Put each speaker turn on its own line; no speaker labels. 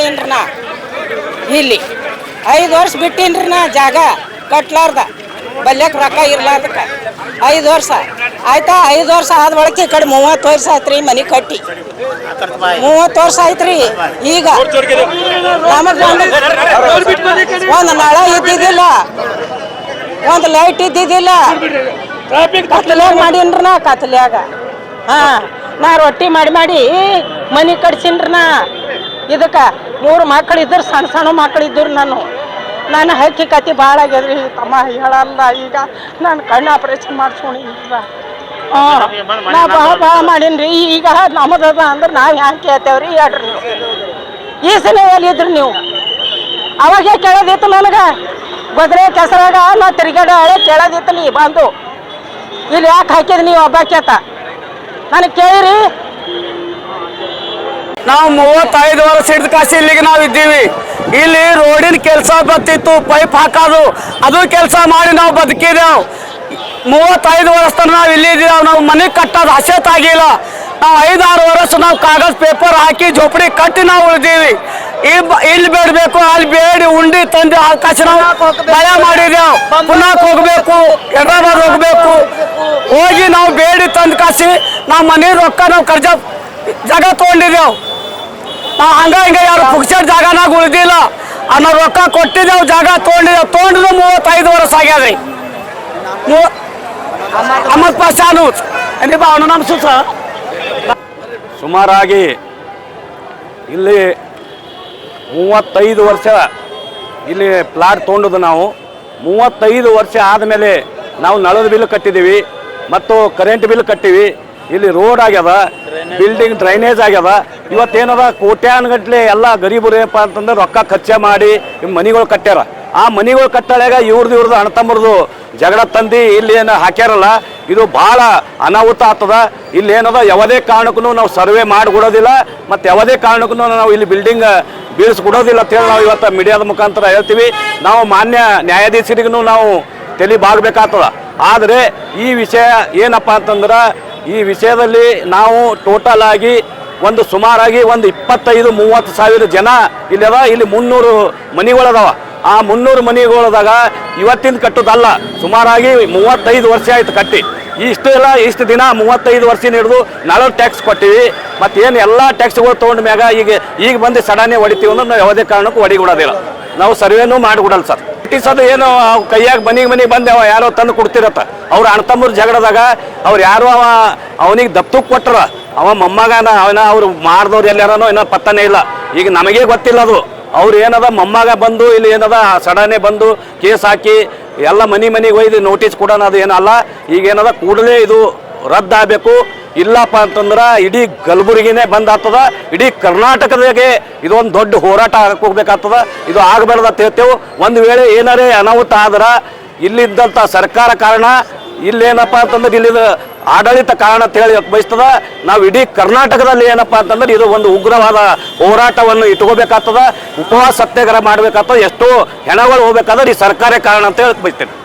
ಮಾಡೀನ್ರಿ ನಾ ಇಲ್ಲಿ 5 ವರ್ಷ ಬಿಟ್ಟೀನ್ರಿ ನಾ ಜಾಗ ಕಟ್ಲಾರ್ದ ಬಲ್ಯಕ್ಕೆ ರೊಕ್ಕ ಇರ್ಲಾರ್ದಕ್ಕೆ 5 ವರ್ಷ ಆಯ್ತಾ 5 ವರ್ಷ ಆದ ಬಳಕೆ ಈ ಕಡೆ 30 ವರ್ಷ ಆಯ್ತು ರೀ ಮನೆ ಕಟ್ಟಿ 30 ವರ್ಷ ಆಯ್ತು ರೀ ಈಗ ನಮಗೆ ಒಂದು ನಳ ಇದ್ದಿದ್ದಿಲ್ಲ ಒಂದು ಲೈಟ್ ಇದ್ದಿದ್ದಿಲ್ಲ ಕತ್ಲ್ಯಾಗ ಮಾಡೀನ್ರಿ ನಾ ಕತ್ಲ್ಯಾಗ ನಾ ರೊಟ್ಟಿ ಮಾಡಿ ಮನೆ ಕಟ್ಸೀನ್ರಿ ನಾ ಇದಕ್ಕೆ 3 ಮಕ್ಕಳು ಇದ್ರು ಸಣ್ಣ ಮಕ್ಕಳಿದ್ರು ನಾನು ಹಕ್ಕಿ ಕತ್ತಿ ಭಾಳ ಆಗ್ಯದ್ರಿ ತಮ್ಮ ಹೇಳಲ್ಲ ಈಗ ನಾನು ಕಣ್ಣು ಆಪ್ರೇಷನ್ ಮಾಡಿಸ್ಕೊಂಡಿಲ್ಲ ನಾ ಭಾಳ ಮಾಡೀನಿ ಈಗ ನಮ್ಮದದ ಅಂದ್ರೆ ನಾವು ಹ್ಯಾಂಗೆ ಕೇಳ್ತೇವ್ರಿ ಹೇಳ್ರಿ ನೀವು ಈ ಸಲ ಎಲ್ಲಿದ್ರಿ ನೀವು ಅವಾಗೇ ಕೇಳೋದಿತ್ತು ನನಗೆ ಗೊದ್ರೆ ಕೆಸರಾಗ ನಾ ತಿರುಗಾಡ ಹಳೆ ಕೇಳೋದಿತ್ತು ನೀ ಬಂದು ಇಲ್ಲಿ ಯಾಕೆ ಹಾಕಿದ್ ನೀವು ಒಬ್ಬಾಕ್ಯತ ನನಗೆ ಕೇಳಿರಿ
ನಾವು 35 ವರ್ಷ ಹಿಡಿದ ಕಾಸಿ ಇಲ್ಲಿಗೆ ನಾವು ಇದ್ದೀವಿ ಇಲ್ಲಿ ರೋಡಿನ ಕೆಲಸ ಬರ್ತಿತ್ತು ಪೈಪ್ ಹಾಕೋದು ಅದು ಕೆಲಸ ಮಾಡಿ ನಾವು ಬದುಕಿದೆವು 35 ವರ್ಷ ತನಕ ನಾವು ಇಲ್ಲಿ ಇದ್ದೀವಿ ನಾವು ಮನೆ ಕಟ್ಟೋದು ಹಸೆತಾಗಿಲ್ಲ ನಾವು 5-6 ವರ್ಷ ನಾವು ಕಾಗದ ಪೇಪರ್ ಹಾಕಿ ಝೋಪಡಿ ಕಟ್ಟಿ ನಾವು ಉಳಿದೀವಿ ಇಲ್ಲಿ ಬೇಡಬೇಕು ಅಲ್ಲಿ ಬೇಡಿ ಉಂಡಿ ತಂದು ಆಕಾಶ ನಾವು ಭಯ ಮಾಡಿದೆವು ಪುನಃ ಹೋಗ್ಬೇಕು ಹೈದ್ರಾಬಾದ್ ಹೋಗ್ಬೇಕು ಹೋಗಿ ನಾವು ಬೇಡಿ ತಂದು ಕಾಸಿ ನಾವು ಮನೆ ರೊಕ್ಕ ನಾವು ಕರ್ಜ ಜಾಗ ತೊಗೊಂಡಿದ್ದೆವು ನಾವು ಹಿಂಗೆ ಯಾರು ಪುಕ್ಸೆಟ್ ಜಾಗನಾಗ ಉಳಿದಿಲ್ಲ ನಾವು ರೊಕ್ಕ ಕೊಟ್ಟಿದ್ದೆವು ಜಾಗ ತೊಗೊಂಡಿದ್ದು 35 ವರ್ಷ ಆಗ್ಯಾದ್ರಿ ಅಹಮದ್ ಪಾಷಾನು ಅವನು ನಮ್ಮ ಸುಸ ಸುಮಾರಾಗಿ ಇಲ್ಲಿ 35 ವರ್ಷ ಇಲ್ಲಿ ಪ್ಲಾಟ್ ತೊಗೊಂಡದು ನಾವು 35 ವರ್ಷ ಆದಮೇಲೆ ನಾವು ನಳದ ಬಿಲ್ ಕಟ್ಟಿದ್ದೀವಿ ಮತ್ತು ಕರೆಂಟ್ ಬಿಲ್ ಕಟ್ಟಿವಿ ಇಲ್ಲಿ ರೋಡ್ ಆಗ್ಯದ ಬಿಲ್ಡಿಂಗ್ ಡ್ರೈನೇಜ್ ಆಗ್ಯದ ಇವತ್ತೇನದ ಕೋಟ್ಯಾನುಗಟ್ಲೆ ಎಲ್ಲ ಗರೀಬರು ಏನಪ್ಪ ಅಂತಂದ್ರೆ ರೊಕ್ಕ ಖರ್ಚು ಮಾಡಿ ಮನೆಗಳು ಕಟ್ಟ್ಯಾರ ಆ ಮನೆಗಳು ಕಟ್ಟಳಾಗ ಇವ್ರದ್ದು ಅಣ್ಣತಮ್ಮರದು ಜಗಳ ತಂದು ಇಲ್ಲಿ ಏನು ಹಾಕ್ಯಾರಲ್ಲ ಇದು ಭಾಳ ಅನಾಹುತ ಆಗ್ತದ ಇಲ್ಲಿ ಏನದ ಯಾವುದೇ ಕಾರಣಕ್ಕೂ ನಾವು ಸರ್ವೆ ಮಾಡಿಕೊಡೋದಿಲ್ಲ ಮತ್ತು ಯಾವುದೇ ಕಾರಣಕ್ಕೂ ನಾವು ಇಲ್ಲಿ ಬಿಲ್ಡಿಂಗ್ ಬೀಳಿಸ್ಕೊಡೋದಿಲ್ಲ ಅಂತೇಳಿ ನಾವು ಇವತ್ತು ಮೀಡಿಯಾದ ಮುಖಾಂತರ ಹೇಳ್ತೀವಿ ನಾವು ಮಾನ್ಯ ನ್ಯಾಯಾಧೀಶರಿಗೂ ನಾವು ತಲೆ ಬಾಗಬೇಕಾಗ್ತದ ಆದರೆ ಈ ವಿಷಯ ಏನಪ್ಪ ಅಂತಂದ್ರೆ ಈ ವಿಷಯದಲ್ಲಿ ನಾವು ಟೋಟಲ್ ಆಗಿ ಒಂದು ಸುಮಾರಾಗಿ ಒಂದು 25-30 ಸಾವಿರ ಜನ ಇಲ್ಲದ ಇಲ್ಲಿ 300 ಮನೆಗಳದಾವ ಆ 300 ಮನೆಗಳದಾಗ ಇವತ್ತಿಂದ ಕಟ್ಟೋದಲ್ಲ ಸುಮಾರಾಗಿ 35 ವರ್ಷ ಆಯ್ತು ಕಟ್ಟಿ ಇಷ್ಟು ದಿನ 35 ವರ್ಷ ಹಿಡಿದು 40 ಟ್ಯಾಕ್ಸ್ ಕೊಟ್ಟಿವಿ ಮತ್ತು ಏನು ಎಲ್ಲ ಟ್ಯಾಕ್ಸ್ಗಳು ತೊಗೊಂಡ ಮ್ಯಾಗ ಈಗ ಬಂದು ಸಡನ್ನೇ ಹೊಡಿತೀವಿ ಅಂದ್ರೆ ನಾವು ಯಾವುದೇ ಕಾರಣಕ್ಕೂ ಹೊಡಿಕೊಡೋದಿಲ್ಲ ನಾವು ಸರ್ವೇನೂ ಮಾಡಿಕೊಡಲ್ಲ ಸರ್ ಬ್ರಿಟಿಷದು ಏನು ಕೈಯಾಗ ಮನೆಗೆ ಬಂದು ಯಾರೋ ತಂದು ಕೊಡ್ತಿರತ್ತ ಅವ್ರ ಅಣ್ಣತಮ್ಮರ ಜಗಳದಾಗ ಅವ್ರು ಯಾರೋ ಅವನಿಗೆ ದತ್ತು ಕೊಟ್ಟರ ಅವ ಮೊಮ್ಮಗನ ಅವ್ರು ಮಾಡಿದವ್ರು ಎಲ್ಲಾರನೋ ಏನೋ ಪತ್ತನೇ ಇಲ್ಲ ಈಗ ನಮಗೇ ಗೊತ್ತಿಲ್ಲ ಅದು ಅವ್ರು ಏನದ ಮೊಮ್ಮಗ ಬಂದು ಇಲ್ಲಿ ಏನದ ಸಡನ್ನೇ ಬಂದು ಕೇಸ್ ಹಾಕಿ ಎಲ್ಲ ಮನೆಗೆ ಒಯ್ದು ನೋಟಿಸ್ ಕೊಡೋಣ ಅದು ಏನಲ್ಲ ಈಗೇನದ ಕೂಡಲೇ ಇದು ರದ್ದಾಗಬೇಕು ಇಲ್ಲಪ್ಪ ಅಂತಂದ್ರೆ ಇಡೀ ಕಲಬುರಗಿನೇ ಬಂದಾಗ್ತದ ಇಡೀ ಕರ್ನಾಟಕದಾಗೆ ಇದೊಂದು ದೊಡ್ಡ ಹೋರಾಟ ಹೋಗ್ಬೇಕಾಗ್ತದ ಇದು ಆಗಬಾರ್ದು ಅಂತ ಹೇಳ್ತೇವೆ ಒಂದು ವೇಳೆ ಏನಾರೇ ಅನಾಹುತ ಆದ್ರೆ ಇಲ್ಲಿದ್ದಂಥ ಸರ್ಕಾರ ಕಾರಣ ಇಲ್ಲೇನಪ್ಪ ಅಂತಂದ್ರೆ ಇಲ್ಲಿದ ಆಡಳಿತ ಕಾರಣ ಅಂತ ಹೇಳಿ ಬಯಸ್ತದ ನಾವು ಇಡೀ ಕರ್ನಾಟಕದಲ್ಲಿ ಏನಪ್ಪ ಅಂತಂದ್ರೆ ಇದು ಒಂದು ಉಗ್ರವಾದ ಹೋರಾಟವನ್ನು ಇಟ್ಕೋಬೇಕಾಗ್ತದ ಉಪವಾಸ ಸತ್ಯಾಗ್ರಹ ಮಾಡಬೇಕಾಗ್ತದೆ ಎಷ್ಟೋ ಹೆಣಗಳು ಹೋಗ್ಬೇಕಾದ್ರೆ ಈ ಸರ್ಕಾರ ಕಾರಣ ಅಂತ ಹೇಳಿ ಬಯಸ್ತೇನೆ